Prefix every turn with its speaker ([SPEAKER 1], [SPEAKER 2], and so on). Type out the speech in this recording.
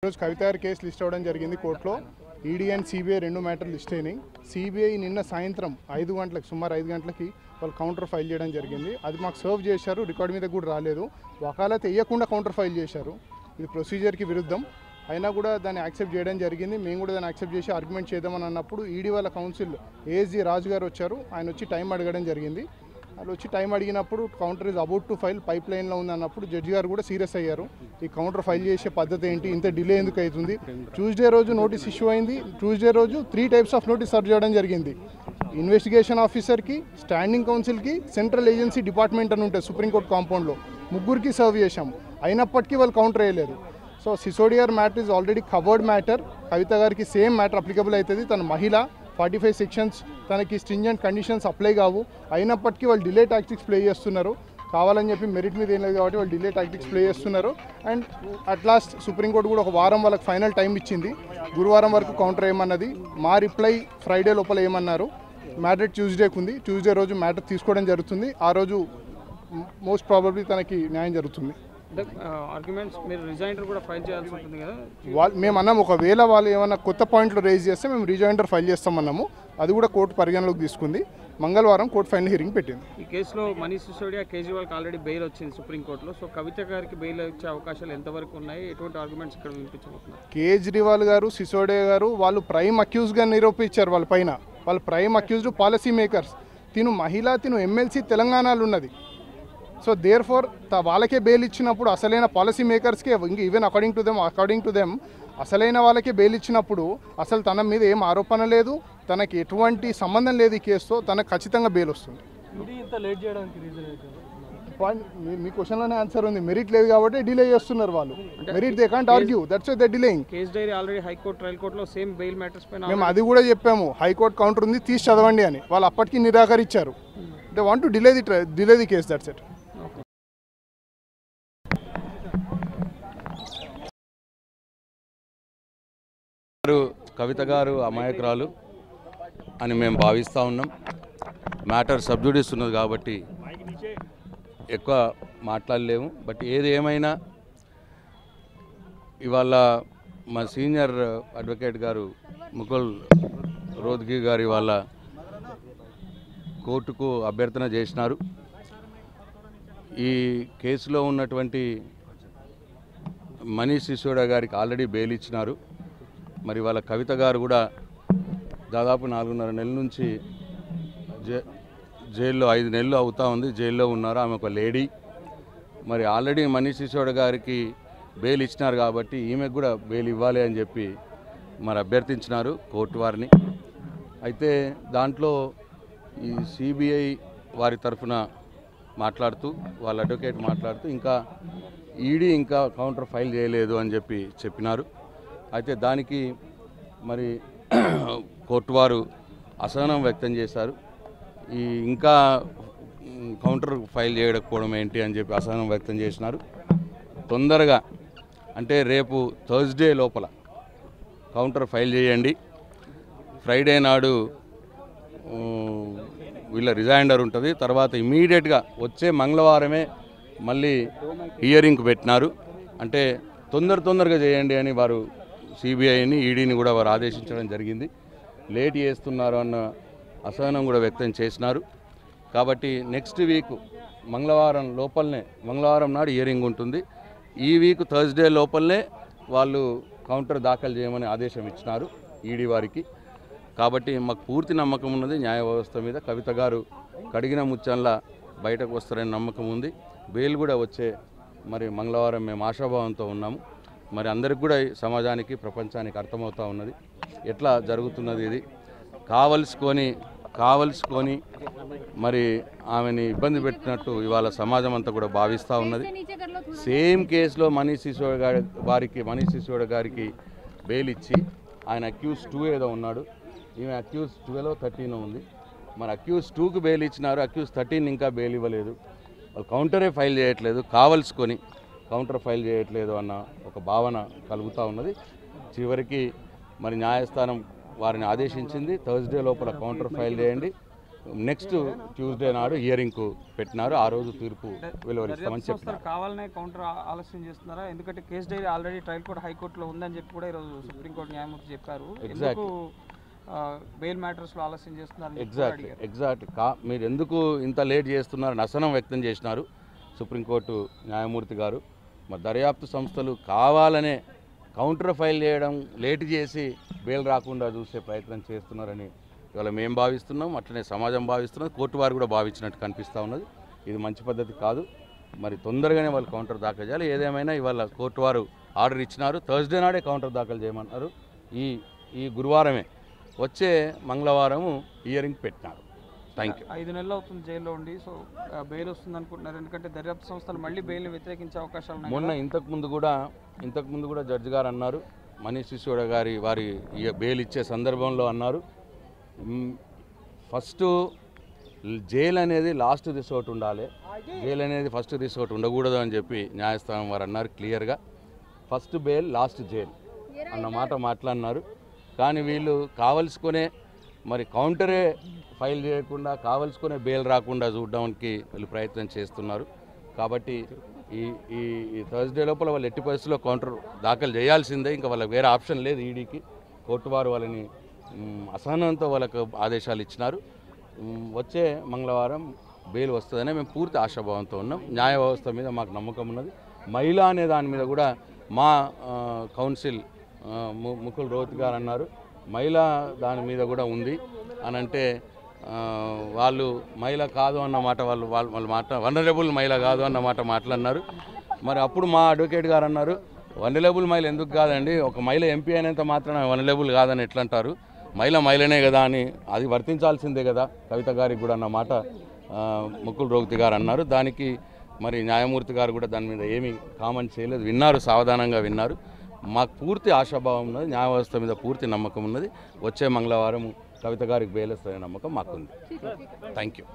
[SPEAKER 1] ఈరోజు కవిత గారి case list అవ్వడం జరిగింది కోర్టులో. ఈడీ అండ్ సిబిఐ రెండు మ్యాటర్లు లిస్ట్ అయినాయి. సిబిఐ నిన్న సాయంత్రం 5 గంటలకు సుమారు 5 గంటలకి వాళ్ళు కౌంటర్ ఫైల్ చేయడం జరిగింది. అది మాకు సర్వ్ చేశారు, రికార్డ్ మీద కూడా రాలేదు. వకాలత్ వేయకుండా కౌంటర్ ఫైల్ చేశారు. ఇది ప్రొసీజర్కి విరుద్ధం. అయినా కూడా దాన్ని యాక్సెప్ట్ చేయడం జరిగింది. మేము కూడా దాన్ని యాక్సెప్ట్ చేసి ఆర్గ్యుమెంట్ చేద్దామని అన్నప్పుడు ఈడీ వాళ్ళ కౌన్సిల్ ఏఎస్జీ రాజు గారు వచ్చారు. ఆయన వచ్చి టైం అడగడం జరిగింది. వాళ్ళు వచ్చి టైం అడిగినప్పుడు counter is about to file, pipe లైన్లో ఉంది అన్నప్పుడు జడ్జి గారు కూడా సీరియస్ అయ్యారు. ఈ కౌంటర్ ఫైల్ చేసే పద్ధతి ఏంటి, ఇంత డిలే ఎందుకు అవుతుంది. ట్యూస్డే రోజు నోటీస్ ఇష్యూ అయింది. ట్యూస్డే రోజు 3 టైప్స్ ఆఫ్ నోటీస్ సర్వ్ చేయడం జరిగింది. ఇన్వెస్టిగేషన్ ఆఫీసర్కి, స్టాండింగ్ కౌన్సిల్కి, సెంట్రల్ ఏజెన్సీ డిపార్ట్మెంట్ అని ఉంటుంది సుప్రీంకోర్టు కాంపౌండ్లో, ముగ్గురికి సర్వ్ చేశాము. అయినప్పటికీ వాళ్ళు కౌంటర్ వేయలేదు. సో సిసోడియర్ matter is already covered matter. Kavitha గారికి సేమ్ మ్యాటర్ అప్లికబుల్ అవుతుంది. తన మహిళ, 45 సెక్షన్స్ తనకి స్ట్రింజెంట్ కండిషన్స్ అప్లై కావు. అయినప్పటికీ వాళ్ళు డిలే టాక్టిక్స్ ప్లే చేస్తున్నారు. కావాలని చెప్పి మెరిట్ మీద ఏం లేదు కాబట్టి వాళ్ళు డిలే టాక్టిక్స్ ప్లే చేస్తున్నారు. అండ్ అట్ లాస్ట్ సుప్రీంకోర్టు కూడా ఒక వారం వాళ్ళకి ఫైనల్ టైం ఇచ్చింది. గురువారం వరకు కౌంటర్ ఏమన్నది. మా రిప్లై ఫ్రైడే లోపల ఏమన్నారు. మ్యాటర్ ట్యూస్డేకి ఉంది. ట్యూస్డే రోజు మ్యాటర్ తీసుకోవడం జరుగుతుంది. ఆ రోజు మోస్ట్ ప్రాబబ్లీ తనకి న్యాయం జరుగుతుంది.
[SPEAKER 2] ఆర్గ్యుమెంట్స్ మీరు రిజైండర్ కూడా ఫైల్ చేయాల్సి ఉంటుంది కదా.
[SPEAKER 1] మేము అన్నాము ఒకవేళ వాళ్ళు ఏమైనా కొత్త పాయింట్లు రేజ్ చేస్తే మేము రిజైండర్ ఫైల్ చేస్తామన్నాము. అది కూడా కోర్టు పరిగణలోకి తీసుకుంది. మంగళవారం కోర్టు ఫైనల్ హియరింగ్ పెట్టింది.
[SPEAKER 2] ఈ కేసులో మనీష్ సిసోడియా, కేజ్రీవాల్కి ఆల్రెడీ బెయిల్ వచ్చింది సుప్రీంకోర్టులో. సో కవిత గారికి బెయిల్ వచ్చే అవకాశాలు ఎంతవరకు ఉన్నాయి, ఎటువంటి ఆర్గ్యుమెంట్స్ ఇక్కడ వినిపించబోతున్నారు?
[SPEAKER 1] కేజ్రీవాల్ గారు, సిసోడియా గారు వాళ్ళు ప్రైమ్ అక్యూజ్గా నిరూపించారు. వాళ్ళ పైన వాళ్ళు ప్రైమ్ అక్యూజ్డ్ పాలసీ మేకర్స్. తిను మహిళ, తిను ఎమ్మెల్సీ తెలంగాణలో ఉన్నది. సో దేర్ ఫోర్ వాళ్ళకే బెయిల్ ఇచ్చినప్పుడు అసలైన పాలసీ మేకర్స్కే, ఈవెన్ అకార్డింగ్ టు దెమ్ అసలైన వాళ్ళకే బెయిల్ ఇచ్చినప్పుడు అసలు తన మీద ఏం ఆరోపణ లేదు, తనకి ఎటువంటి సంబంధం లేదు ఈ కేసుతో, తనకు ఖచ్చితంగా బెయిల్ వస్తుంది. మీ క్వశ్చన్లోనే ఆన్సర్ ఉంది. మెరిట్ లేదు కాబట్టి డిలే చేస్తున్నారు వాళ్ళు. Merit they can't argue, that's why they delaying.
[SPEAKER 2] Case diary already high court, trial కోర్టులో సేమ్ బెయిల్ మ్యాటర్స్ పైన
[SPEAKER 1] మేము అది కూడా చెప్పాము. హైకోర్టు కౌంటర్ ఉంది, తీసి చదవండి అని. వాళ్ళు అప్పటికి నిరాకరించారు. They want to delay the case, that's it.
[SPEAKER 3] Kavitha గారు అమాయకురాలు అని మేము భావిస్తూ ఉన్నాం. మ్యాటర్ సబ్జుడిస్ ఉన్నది కాబట్టి ఎక్కువ మాట్లాడలేము. బట్ ఏది ఏమైనా ఇవాళ మా సీనియర్ అడ్వకేట్ గారు ముకుల్ రోహ్తగి గారు ఇవాళ కోర్టుకు అభ్యర్థన చేసినారు. ఈ కేసులో ఉన్నటువంటి మనీష్ సిసోడియా గారికి ఆల్రెడీ బెయిల్ ఇచ్చినారు. మరి వాళ్ళ కవిత గారు కూడా దాదాపు 4.5 నెలల నుంచి జైల్లో 5 నెలలు అవుతా ఉంది, జైల్లో ఉన్నారు. ఆమె ఒక లేడీ. మరి ఆల్రెడీ మనీష్ సిసోడియా గారికి బెయిల్ ఇచ్చినారు కాబట్టి ఈమెకు కూడా బెయిల్ ఇవ్వాలి అని చెప్పి మరి అభ్యర్థించినారు కోర్టు వారిని. అయితే దాంట్లో ఈ సిబిఐ వారి తరఫున మాట్లాడుతూ, వాళ్ళ అడ్వకేట్ మాట్లాడుతూ ఇంకా ఈడీ ఇంకా కౌంటర్ ఫైల్ చేయలేదు అని చెప్పినారు. అయితే దానికి మరి కోర్టు వారు అసహనం వ్యక్తం చేశారు. ఈ ఇంకా కౌంటర్ ఫైల్ చేయకపోవడం ఏంటి అని చెప్పి అసహనం వ్యక్తం చేసినారు. తొందరగా అంటే రేపు థర్స్డే లోపల కౌంటర్ ఫైల్ చేయండి. ఫ్రైడే నాడు వీళ్ళ రిజైండర్ ఉంటుంది. తర్వాత ఇమీడియట్గా వచ్చే మంగళవారమే మళ్ళీ హియరింగ్కి పెట్టినారు. అంటే తొందరగా చేయండి అని వారు సిబిఐని, ఈడీని కూడా వారు ఆదేశించడం జరిగింది. లేట్ చేస్తున్నారు అన్న అసహనం కూడా వ్యక్తం చేసినారు. కాబట్టి నెక్స్ట్ వీక్ మంగళవారం నాడు హియరింగ్ ఉంటుంది. ఈ వీక్ థర్స్డే లోపలనే వాళ్ళు కౌంటర్ దాఖలు చేయమని ఆదేశం ఇచ్చినారు ఈడీ వారికి. కాబట్టి మాకు పూర్తి నమ్మకం ఉన్నది న్యాయ వ్యవస్థ మీద. కవిత గారు కడిగిన ముచ్చంలా బయటకు వస్తారని నమ్మకం ఉంది. బెయిల్ కూడా వచ్చే మరి మంగళవారం మేము ఆశాభావంతో ఉన్నాము. మరి అందరికి కూడా సమాజానికి, ప్రపంచానికి అర్థమవుతూ ఉన్నది ఎట్లా జరుగుతున్నది. ఇది కావలసుకొని మరి ఆమెని ఇబ్బంది పెట్టినట్టు ఇవాళ సమాజం అంతా కూడా భావిస్తూ ఉన్నది. సేమ్ కేసులో మనీష్ సిసోడియా గారికి బెయిల్ ఇచ్చి ఆయన అక్యూజ్ 2 ఏదో ఉన్నాడు, ఈమె అక్యూజ్ 12 13 ఉంది. మరి అక్యూజ్ 2కు బెయిల్ ఇచ్చినారు, అక్యూజ్ 13 ఇంకా బెయిల్ ఇవ్వలేదు. వాళ్ళు కౌంటరే ఫైల్ చేయట్లేదు, కావలసుకొని కౌంటర్ ఫైల్ చేయట్లేదు అన్న ఒక భావన కలుగుతూ ఉన్నది. చివరికి మరి న్యాయస్థానం వారిని ఆదేశించింది థర్స్డే లోపల కౌంటర్ ఫైల్ చేయండి, నెక్స్ట్ ట్యూస్డే నాడు హియరింగ్కు పెట్టినారు. ఆ రోజు తీర్పు వెలువరిస్తామని
[SPEAKER 2] సంస్థలు
[SPEAKER 3] చెప్పినారు.
[SPEAKER 2] కావాలనే కౌంటర్ ఆలస్యం చేస్తున్నారా? ఎందుకంటే case dairy already trial court హైకోర్టులో ఉందని చెప్పి కూడా ఈరోజు సుప్రీంకోర్టు న్యాయమూర్తి చెప్పారు. ఎందుకు బెయిల్ మ్యాటర్స్లో ఆలస్యం చేస్తున్నారు?
[SPEAKER 3] ఎగ్జాక్ట్ మీరు ఎందుకు ఇంత లేట్ చేస్తున్నారు నిరసన వ్యక్తం చేసినారు సుప్రీంకోర్టు న్యాయమూర్తి గారు. మరి దర్యాప్తు సంస్థలు కావాలనే కౌంటర్ ఫైల్ చేయడం లేట్ చేసి బెయిల్ రాకుండా చూసే ప్రయత్నం చేస్తున్నారని ఇవాళ మేము భావిస్తున్నాం, అట్లనే సమాజం భావిస్తున్నది, కోర్టు వారు కూడా భావించినట్టు కనిపిస్తూ ఉన్నది. ఇది మంచి పద్ధతి కాదు. మరి తొందరగానే వాళ్ళు కౌంటర్ దాఖలు చేయాలి. ఏదేమైనా ఇవాళ కోర్టు వారు ఆర్డర్ ఇచ్చినారు. థర్స్డే నాడే కౌంటర్ దాఖలు చేయమన్నారు. ఈ గురువారమే వచ్చే మంగళవారము హియరింగ్ పెట్టినారు. Thank you.
[SPEAKER 2] 5 నెలలు అవుతుంది జైల్లో ఉండి, సో బెయిల్ వస్తుంది అనుకుంటున్నారు. ఎందుకంటే దర్యాప్తు సంస్థలు మళ్ళీ బెయిల్ని వ్యతిరేకించే అవకాశాలు ఉన్నాయి.
[SPEAKER 3] మొన్న ఇంతకుముందు కూడా జడ్జి గారు అన్నారు, మనీష్ సిసోడియా గారి వారి బెయిల్ ఇచ్చే సందర్భంలో అన్నారు, ఫస్ట్ జైలు అనేది లాస్ట్ రిసోర్ట్ ఉండాలి, జైలు అనేది ఫస్ట్ రిసోర్ట్ ఉండకూడదు అని చెప్పి న్యాయస్థానం వారు అన్నారు క్లియర్గా. ఫస్ట్ బెయిల్ లాస్ట్ జైలు అన్నమాట మాట్లాడినారు. కానీ వీళ్ళు కావలసుకునే మరి కౌంటరే ఫైల్ చేయకుండా కావలసుకునే బెయిల్ రాకుండా చూడడానికి వీళ్ళు ప్రయత్నం చేస్తున్నారు. కాబట్టి ఈ థర్స్డే లోపల వాళ్ళు ఎట్టి పరిస్థితుల్లో కౌంటర్ దాఖలు చేయాల్సిందే. ఇంకా వాళ్ళకి వేరే ఆప్షన్ లేదు. ఈడీకి కోర్టు వారు వాళ్ళని అసహనంతో వాళ్ళకు ఆదేశాలు ఇచ్చినారు. వచ్చే మంగళవారం బెయిల్ వస్తుందనే మేము పూర్తి ఆశాభావంతో ఉన్నాం. న్యాయ వ్యవస్థ మీద మాకు నమ్మకం ఉన్నది. మహిళ అనే దాని మీద కూడా మా కౌన్సిల్ ముకుల్ రోహత్ గారు అన్నారు, మహిళ దాని మీద కూడా ఉంది అని అంటే వాళ్ళు మహిళ కాదు అన్నమాట, వాళ్ళు వనరబుల్ మహిళ కాదు అన్నమాట మాట్లాడినారు. మరి అప్పుడు మా అడ్వకేట్ గారు అన్నారు, వనరబుల్ మహిళ ఎందుకు కాదండి, ఒక మహిళ ఎంపీ అయినంత మాత్రం వనరబుల్ కాదని ఎట్లా అంటారు, మహిళనే కదా అని అది వర్తించాల్సిందే కదా కవిత గారికి కూడా అన్నమాట ముకుల్ రోహత్ గారు అన్నారు. దానికి మరి న్యాయమూర్తి గారు కూడా దాని మీద ఏమీ కామెంట్ చేయలేదు, విన్నారు, సావధానంగా విన్నారు. మాకు పూర్తి ఆశాభావం ఉన్నది, న్యాయ వ్యవస్థ మీద పూర్తి నమ్మకం ఉన్నది. వచ్చే మంగళవారం కవిత గారికి బెయిల్ వస్తుందనే నమ్మకం మాకుంది. Thank you.